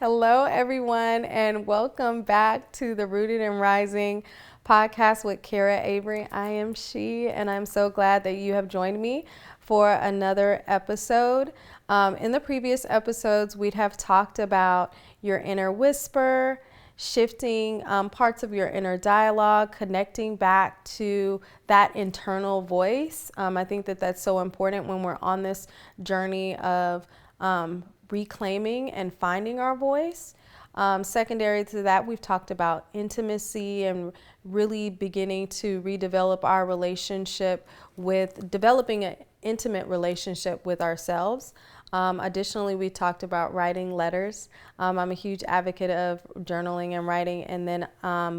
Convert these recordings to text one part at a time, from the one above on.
Hello, everyone, and welcome back to the Rooted and Rising podcast with Kara Avery. I am she, and I'm so glad that you have joined me for another episode. In the previous episodes, we'd have talked about your inner whisper, shifting parts of your inner dialogue, connecting back to that internal voice. I think that that's so important when we're on this journey of reclaiming and finding our voice. Secondary to that, we've talked about intimacy and really beginning to redevelop our relationship with developing an intimate relationship with ourselves. Additionally, we talked about writing letters. I'm a huge advocate of journaling and writing. And then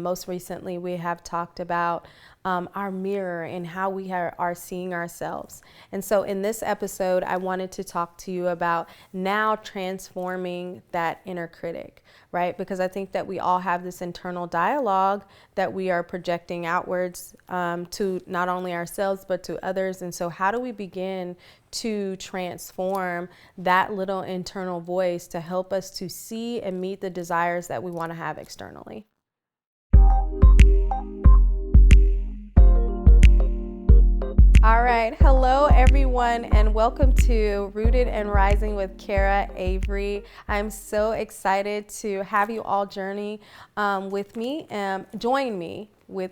most recently, we have talked about our mirror and how we are seeing ourselves. And so in this episode, I wanted to talk to you about now transforming that inner critic, right? Because I think that we all have this internal dialogue that we are projecting outwards to not only ourselves, but to others. And so how do we begin to transform that little internal voice to help us to see and meet the desires that we want to have externally? All right. Hello, everyone, and welcome to Rooted and Rising with Kara Avery. I'm so excited to have you all journey with me and join me for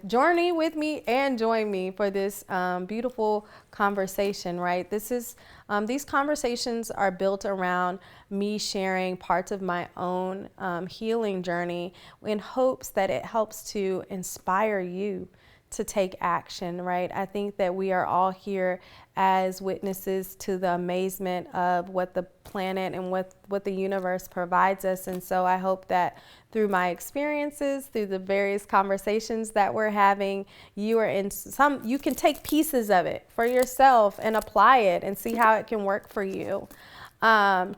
this beautiful conversation, right? These conversations are built around me sharing parts of my own healing journey in hopes that it helps to inspire you to take action, right? I think that we are all here as witnesses to the amazement of what the planet and what the universe provides us. And so I hope that through my experiences, through the various conversations that we're having, you can take pieces of it for yourself and apply it and see how it can work for you.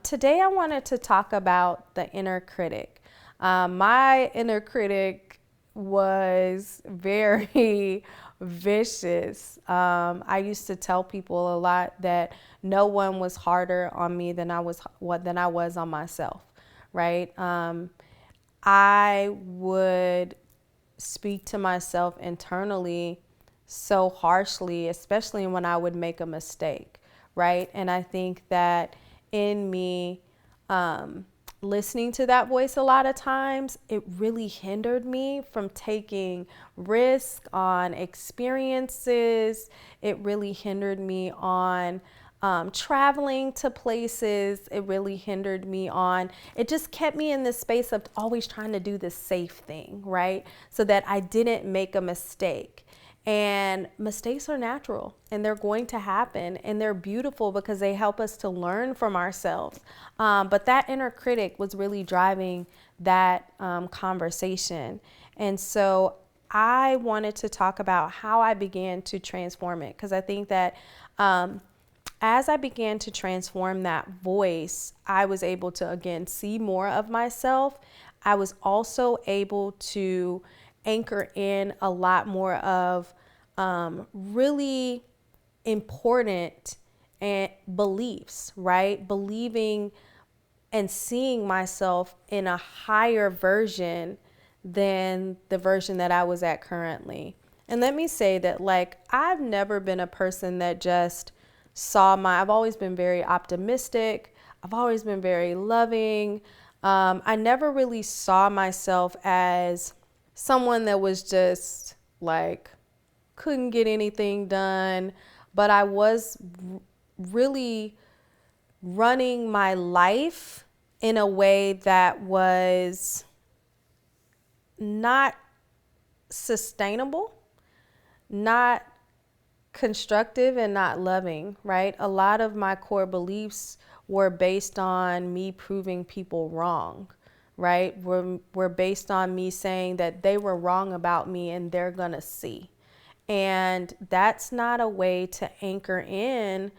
Today I wanted to talk about the inner critic. My inner critic was very vicious. I used to tell people a lot that no one was harder on me than I was on myself, right? I would speak to myself internally so harshly, especially when I would make a mistake, right? And I think that in me, listening to that voice a lot of times, it really hindered me from taking risk on experiences. It really hindered me on traveling to places. It really hindered me on, it just kept me in this space of always trying to do the safe thing, right? So that I didn't make a mistake. And mistakes are natural and they're going to happen and they're beautiful because they help us to learn from ourselves. But that inner critic was really driving that conversation. And so I wanted to talk about how I began to transform it, because I think that as I began to transform that voice, I was able to, again, see more of myself. I was also able to anchor in a lot more of really important beliefs, right? Believing and seeing myself in a higher version than the version that I was at currently. And let me say that, like, I've never been a person that just I've always been very optimistic. I've always been very loving. I never really saw myself as someone that was just like, couldn't get anything done, but I was really running my life in a way that was not sustainable, not constructive, and not loving, right? A lot of my core beliefs were based on me proving people wrong, right? Were based on me saying that they were wrong about me and they're gonna see. And that's not a way to anchor in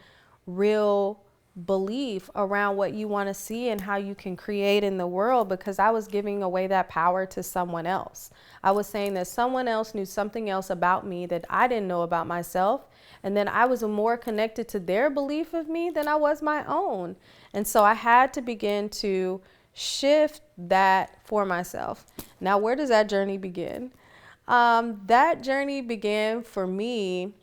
real belief around what you want to see and how you can create in the world, because I was giving away that power to someone else. I was saying that someone else knew something else about me that I didn't know about myself. And then I was more connected to their belief of me than I was my own. And so I had to begin to shift that for myself. Now, where does that journey begin? That journey began for me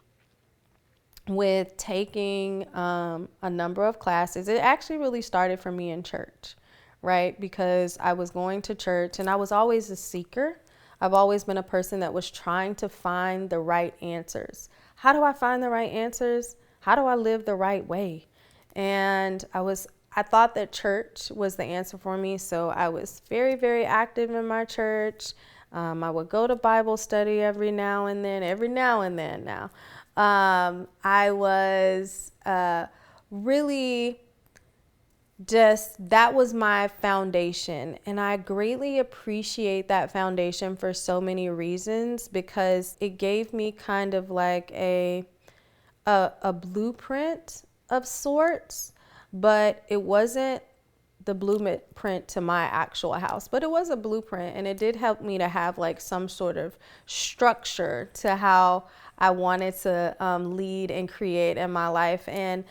with taking a number of classes. It actually really started for me in church, right? Because I was going to church and I was always a seeker. I've always been a person that was trying to find the right answers. How do I find the right answers? How do I live the right way? And I thought that church was the answer for me. So I was very, very active in my church. I would go to Bible study every now and then now. I was really that was my foundation. And I greatly appreciate that foundation for so many reasons, because it gave me kind of like a blueprint of sorts, but it wasn't the blueprint to my actual house, but it was a blueprint, and it did help me to have like some sort of structure to how I wanted to lead and create in my life. And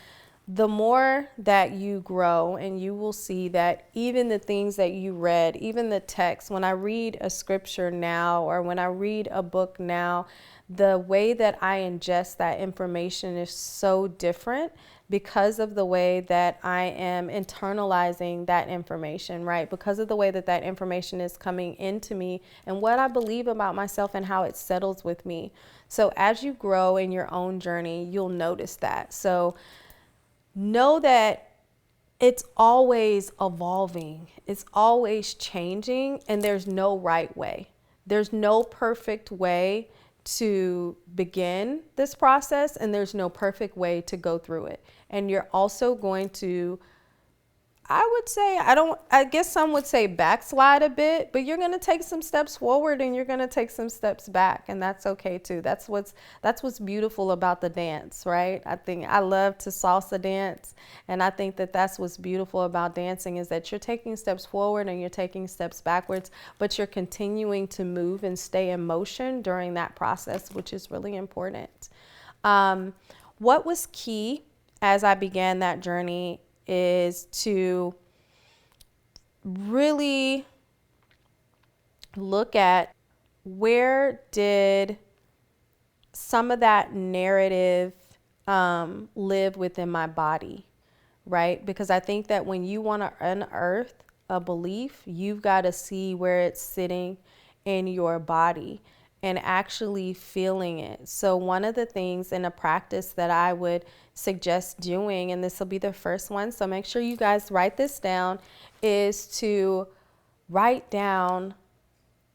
the more that you grow, and you will see that even the things that you read, even the text, when I read a scripture now, or when I read a book now, the way that I ingest that information is so different because of the way that I am internalizing that information, right? Because of the way that that information is coming into me and what I believe about myself and how it settles with me. So as you grow in your own journey, you'll notice that. So know that it's always evolving. It's always changing, and there's no right way. There's no perfect way to begin this process, and there's no perfect way to go through it. And you're also going to, I guess some would say backslide a bit, but you're going to take some steps forward and you're going to take some steps back. And that's okay too. That's what's beautiful about the dance, right? I love to salsa dance. And I think that that's what's beautiful about dancing, is that you're taking steps forward and you're taking steps backwards, but you're continuing to move and stay in motion during that process, which is really important. What was key as I began that journey is to really look at where did some of that narrative live within my body, right? Because I think that when you want to unearth a belief, you've got to see where it's sitting in your body and actually feeling it. So one of the things in a practice that I would suggest doing, and this will be the first one, so make sure you guys write this down, is to write down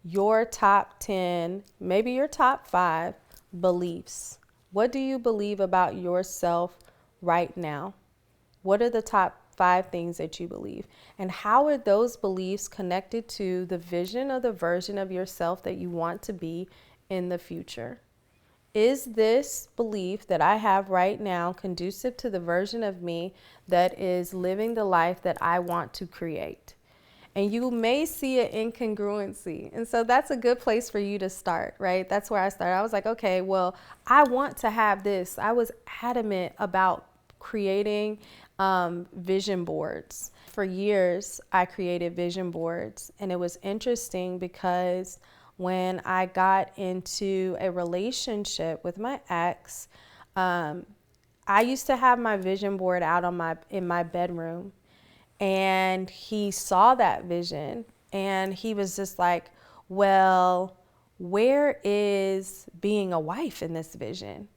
your top 10, maybe your top 5 beliefs. What do you believe about yourself right now? What are the top 5 things that you believe? And how are those beliefs connected to the vision or the version of yourself that you want to be in the future? Is this belief that I have right now conducive to the version of me that is living the life that I want to create? And you may see an incongruency. And so that's a good place for you to start, right? That's where I started. I was like, okay, well, I want to have this. I was adamant about creating vision boards. For years, I created vision boards. And it was interesting because when I got into a relationship with my ex, I used to have my vision board out in my bedroom. And he saw that vision and he was just like, well, where is being a wife in this vision?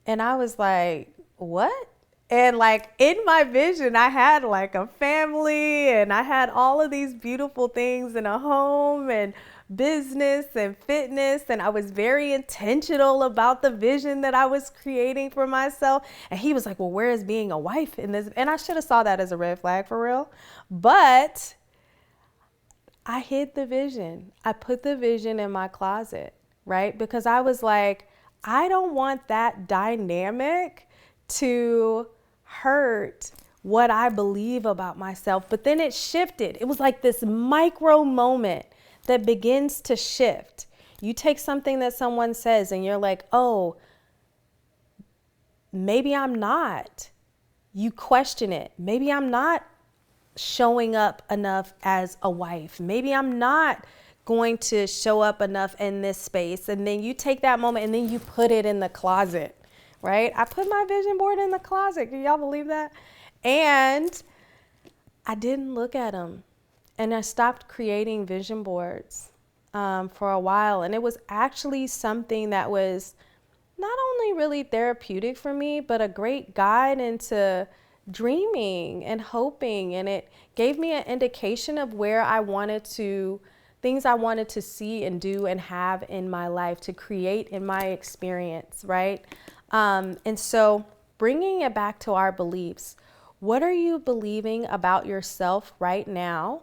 And I was like, what? And like in my vision, I had like a family and I had all of these beautiful things in a home and business and fitness. And I was very intentional about the vision that I was creating for myself. And he was like, well, where is being a wife in this? And I should have saw that as a red flag for real. But I hid the vision. I put the vision in my closet, right? Because I was like, I don't want that dynamic to hurt what I believe about myself. But then it shifted. It was like this micro moment that begins to shift. You take something that someone says and you're like, oh, maybe I'm not. You question it. Maybe I'm not showing up enough as a wife. Maybe I'm not going to show up enough in this space. And then you take that moment and then you put it in the closet, right? I put my vision board in the closet. Can y'all believe that? And I didn't look at them. And I stopped creating vision boards for a while. And it was actually something that was not only really therapeutic for me, but a great guide into dreaming and hoping. And it gave me an indication of where I wanted to, things I wanted to see and do and have in my life, to create in my experience, right? And so bringing it back to our beliefs, what are you believing about yourself right now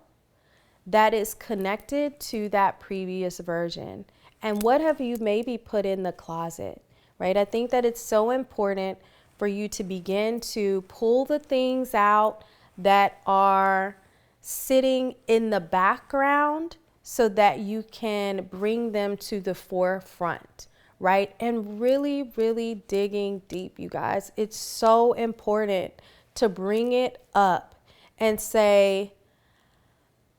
that is connected to that previous version? And what have you maybe put in the closet, right? I think that it's so important for you to begin to pull the things out that are sitting in the background so that you can bring them to the forefront, right? And really, really digging deep, you guys. It's so important to bring it up and say,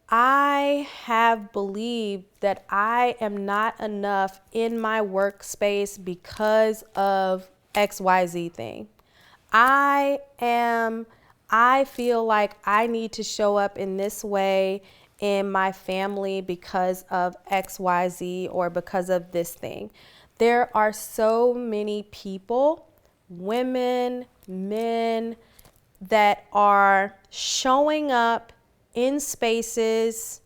I have believed that I am not enough in my workspace because of XYZ thing. I feel like I need to show up in this way in my family because of XYZ or because of this thing. There are so many people, women, men, that are showing up in spaces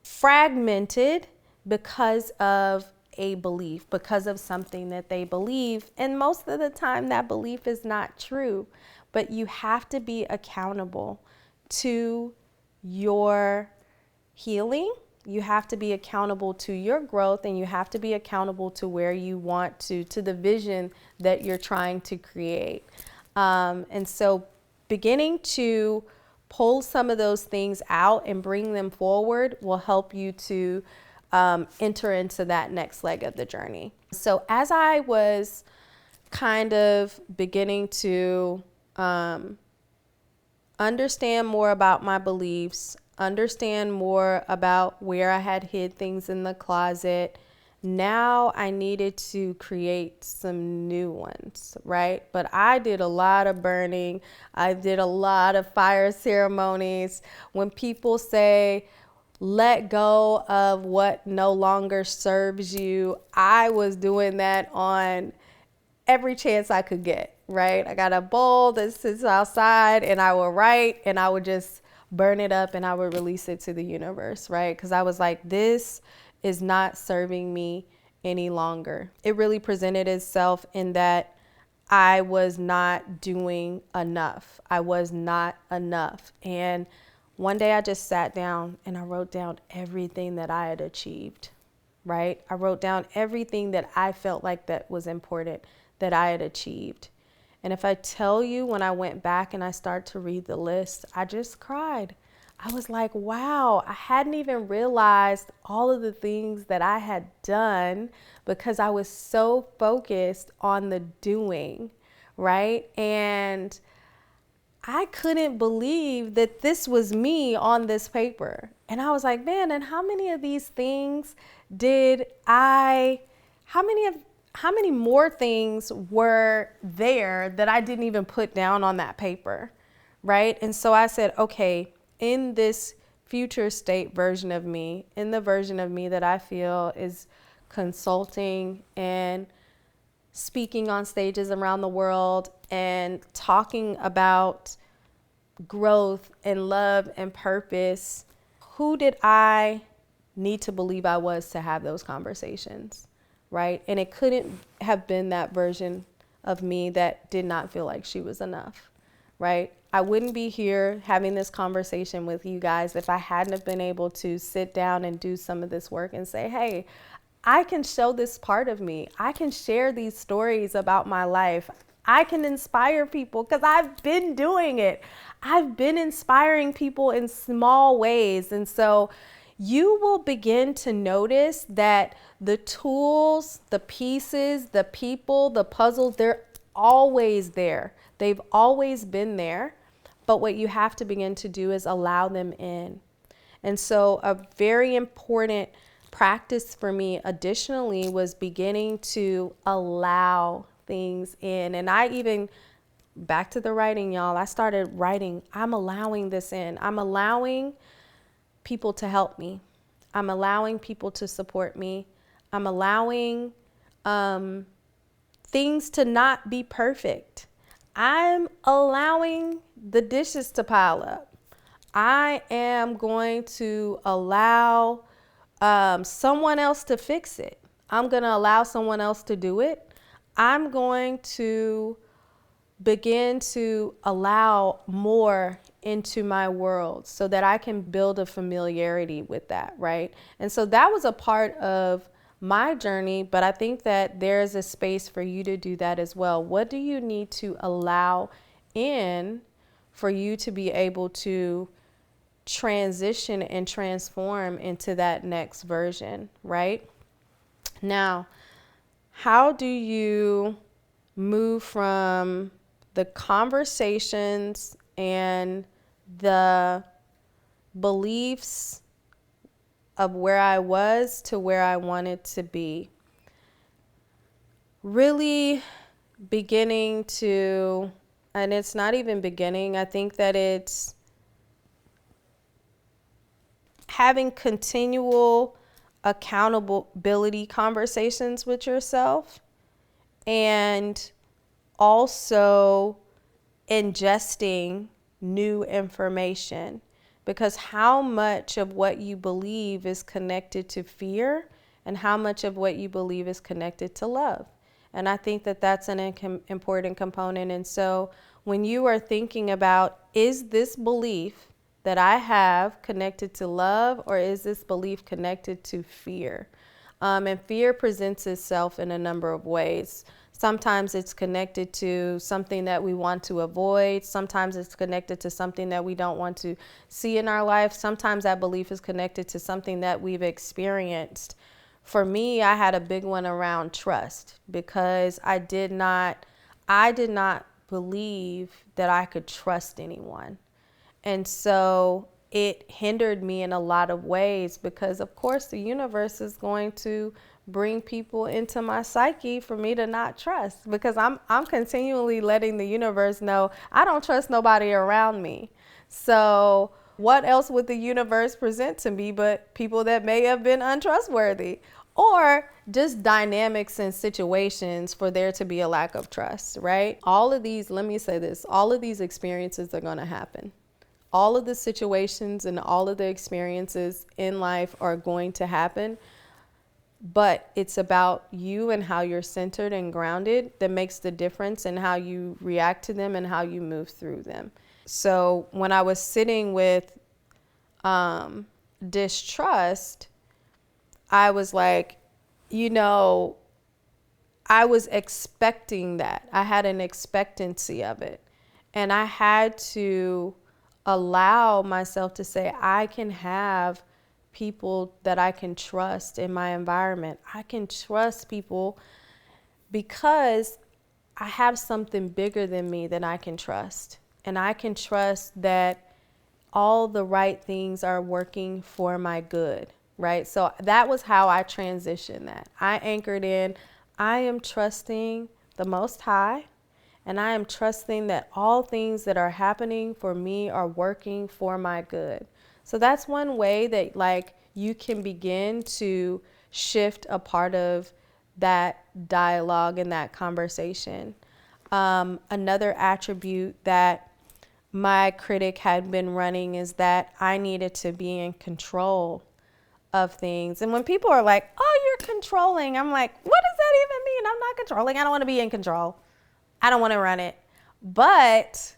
fragmented because of a belief, because of something that they believe. And most of the time that belief is not true, but you have to be accountable to your healing. You have to be accountable to your growth, and you have to be accountable to where you want to the vision that you're trying to create. And so beginning to pull some of those things out and bring them forward will help you to enter into that next leg of the journey. So as I was kind of beginning to understand more about my beliefs, understand more about where I had hid things in the closet, now I needed to create some new ones, right? But I did a lot of burning. I did a lot of fire ceremonies. When people say, let go of what no longer serves you, I was doing that on every chance I could get, right? I got a bowl that sits outside and I would write and I would just burn it up and I would release it to the universe, right? Because I was like, this is not serving me any longer. It really presented itself in that I was not doing enough. I was not enough. And one day I just sat down and I wrote down everything that I had achieved, right? I wrote down everything that I felt like that was important that I had achieved. And if I tell you, when I went back and I started to read the list, I just cried. I was like, wow, I hadn't even realized all of the things that I had done because I was so focused on the doing, right? And I couldn't believe that this was me on this paper. And I was like, man, and how many of these things how many more things were there that I didn't even put down on that paper, right? And so I said, okay, in this future state version of me, in the version of me that I feel is consulting and speaking on stages around the world and talking about growth and love and purpose, who did I need to believe I was to have those conversations, right? And it couldn't have been that version of me that did not feel like she was enough, right? I wouldn't be here having this conversation with you guys if I hadn't have been able to sit down and do some of this work and say, hey, I can show this part of me. I can share these stories about my life. I can inspire people because I've been doing it. I've been inspiring people in small ways. And so you will begin to notice that the tools, the pieces, the people, the puzzles, they're always there. They've always been there. But what you have to begin to do is allow them in. And so a very important practice for me additionally was beginning to allow things in. And I even, back to the writing, y'all, I started writing, I'm allowing this in. I'm allowing people to help me. I'm allowing people to support me. I'm allowing things to not be perfect. I'm allowing the dishes to pile up. I am going to allow someone else to fix it. I'm going to allow someone else to do it. I'm going to begin to allow more into my world so that I can build a familiarity with that, right? And so that was a part of my journey, but I think that there's a space for you to do that as well. What do you need to allow in for you to be able to transition and transform into that next version, right? Now, how do you move from the conversations and the beliefs of where I was to where I wanted to be? Really beginning to, and it's not even beginning, I think that it's having continual accountability conversations with yourself, and also ingesting new information, because how much of what you believe is connected to fear and how much of what you believe is connected to love. And I think that that's an important component. And so when you are thinking about, is this belief that I have connected to love, or is this belief connected to fear? And fear presents itself in a number of ways. Sometimes it's connected to something that we want to avoid. Sometimes it's connected to something that we don't want to see in our life. Sometimes that belief is connected to something that we've experienced. For me, I had a big one around trust, because I did not believe that I could trust anyone. And so it hindered me in a lot of ways, because of course the universe is going to bring people into my psyche for me to not trust, because I'm continually letting the universe know I don't trust nobody around me. So what else would the universe present to me but people that may have been untrustworthy, or just dynamics and situations for there to be a lack of trust, right? All of these, let me say this, all of these experiences are going to happen. All of the situations and all of the experiences in life are going to happen, but it's about you and how you're centered and grounded that makes the difference in how you react to them and how you move through them. So when I was sitting with distrust, I was like, I was expecting that. I had an expectancy of it. And I had to allow myself to say, I can have people that I can trust in my environment. I can trust people because I have something bigger than me that I can trust. And I can trust that all the right things are working for my good, right? So that was how I transitioned that. I anchored in, I am trusting the Most High, and I am trusting that all things that are happening for me are working for my good. So that's one way that you can begin to shift a part of that dialogue and that conversation. Another attribute that my critic had been running is that I needed to be in control of things. And when people are like, oh, you're controlling, I'm like, what does that even mean? I'm not controlling. I don't want to be in control. I don't want to run it. But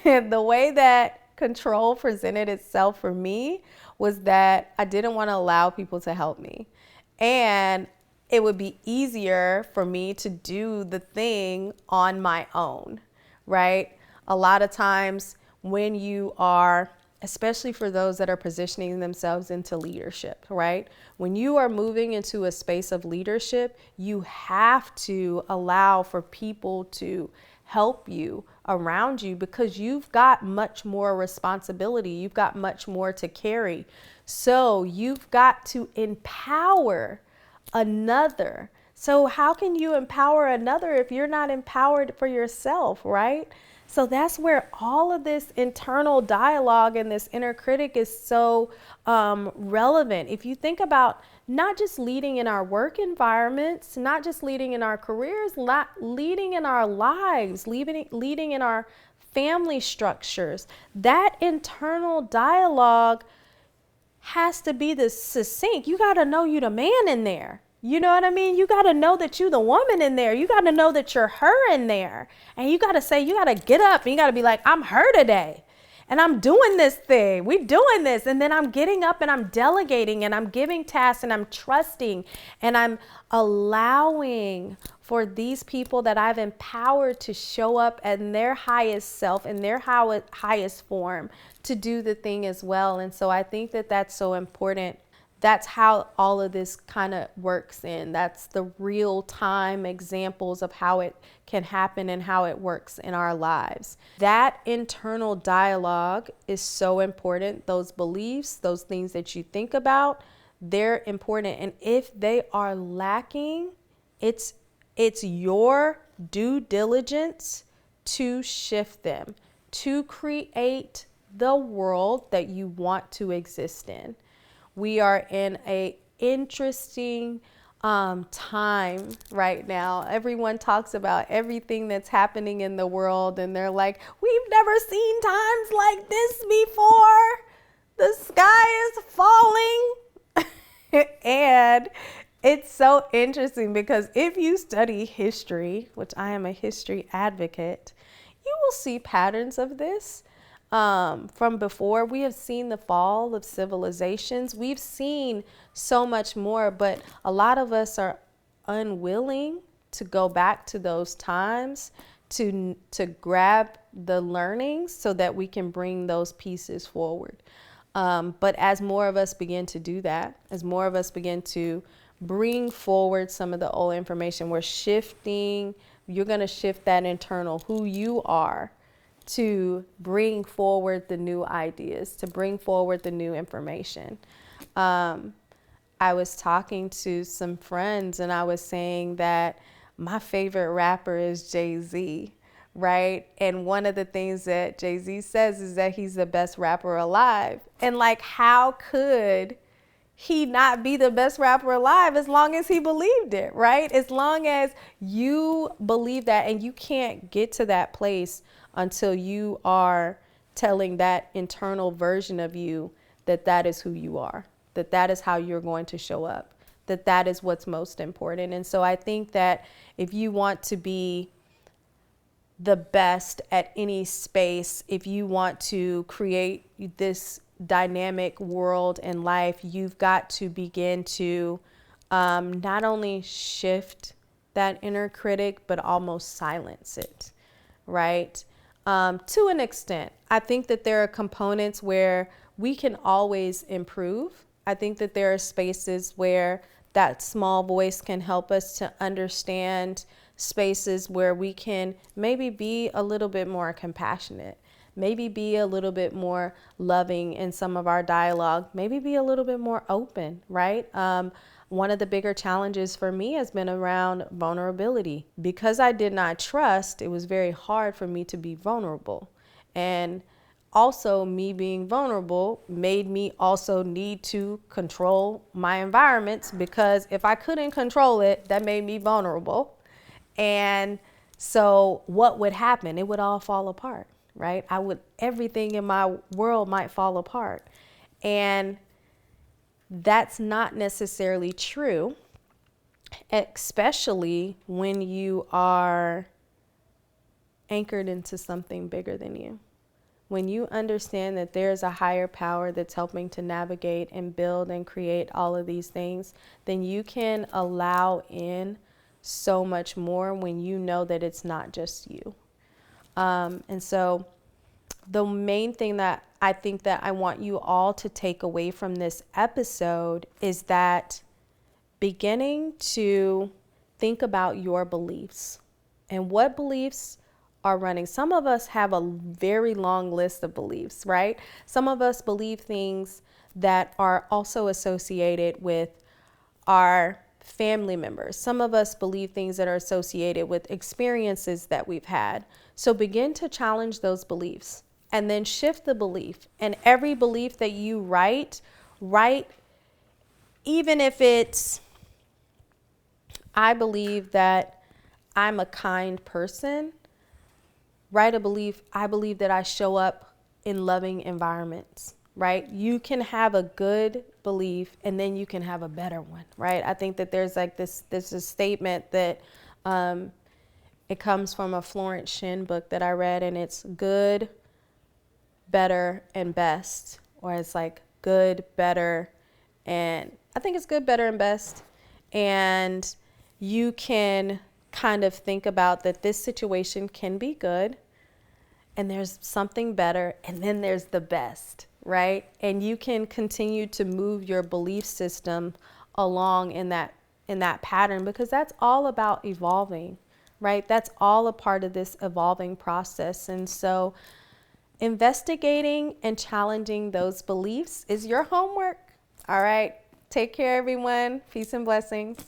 the way that control presented itself for me was that I didn't want to allow people to help me. And it would be easier for me to do the thing on my own, right? A lot of times when you are, especially for those that are positioning themselves into leadership, right? When you are moving into a space of leadership, you have to allow for people to help you around you, because you've got much more responsibility. You've got much more to carry. So you've got to empower another. So how can you empower another if you're not empowered for yourself, right? So that's where all of this internal dialogue and this inner critic is so relevant. If you think about not just leading in our work environments, not just leading in our careers, leading in our lives, leading in our family structures, that internal dialogue has to be the succinct. You got to know you the man in there. You know what I mean? You got to know that you the woman in there. You got to know that you're her in there. And you got to say, you got to get up and you got to be like, I'm her today. And I'm doing this thing. We're doing this. And then I'm getting up and I'm delegating and I'm giving tasks and I'm trusting and I'm allowing for these people that I've empowered to show up in their highest self, in their highest form, to do the thing as well. And so I think that that's so important. That's how all of this kind of works in. That's the real time examples of how it can happen and how it works in our lives. That internal dialogue is so important. Those beliefs, those things that you think about, they're important. And if they are lacking, it's your due diligence to shift them, to create the world that you want to exist in. We are in a interesting time right now. Everyone talks about everything that's happening in the world, and they're like, we've never seen times like this before. The sky is falling. And it's so interesting because if you study history, which I am a history advocate, you will see patterns of this. From before. We have seen the fall of civilizations. We've seen so much more, but a lot of us are unwilling to go back to those times to grab the learnings so that we can bring those pieces forward. But as more of us begin to do that, as more of us begin to bring forward some of the old information, we're shifting. You're going to shift that internal, who you are, to bring forward the new ideas, to bring forward the new information. I was talking to some friends and I was saying that my favorite rapper is Jay-Z, right? And one of the things that Jay-Z says is that he's the best rapper alive. And like, how could he not be the best rapper alive as long as he believed it, right? As long as you believe that, and you can't get to that place until you are telling that internal version of you that that is who you are, that that is how you're going to show up, that that is what's most important. And so I think that if you want to be the best at any space, if you want to create this dynamic world and life, you've got to begin to not only shift that inner critic, but almost silence it, right? To an extent. I think that there are components where we can always improve. I think that there are spaces where that small voice can help us to understand spaces where we can maybe be a little bit more compassionate, maybe be a little bit more loving in some of our dialogue, maybe be a little bit more open, right? One of the bigger challenges for me has been around vulnerability. Because I did not trust, it was very hard for me to be vulnerable. And also me being vulnerable made me also need to control my environments, because if I couldn't control it, that made me vulnerable. And so what would happen? It would all fall apart, right? Everything in my world might fall apart. And that's not necessarily true, especially when you are anchored into something bigger than you. When you understand that there's a higher power that's helping to navigate and build and create all of these things, then you can allow in so much more when you know that it's not just you. And so the main thing that I think that I want you all to take away from this episode is that beginning to think about your beliefs and what beliefs are running. Some of us have a very long list of beliefs, right? Some of us believe things that are also associated with our family members. Some of us believe things that are associated with experiences that we've had. So begin to challenge those beliefs and then shift the belief. And every belief that you write, even if it's, I believe that I'm a kind person, write a belief, I believe that I show up in loving environments, right? You can have a good belief and then you can have a better one, right? I think that there's like this a statement that it comes from a Florence Shin book that I read, and it's good, better, and best. Or it's like good, better, and I think it's good, better, and best. And you can kind of think about that this situation can be good, and there's something better, and then there's the best, right? And you can continue to move your belief system along in that pattern, because that's all about evolving, right? That's all a part of this evolving process. And so investigating and challenging those beliefs is your homework. All right. Take care, everyone. Peace and blessings.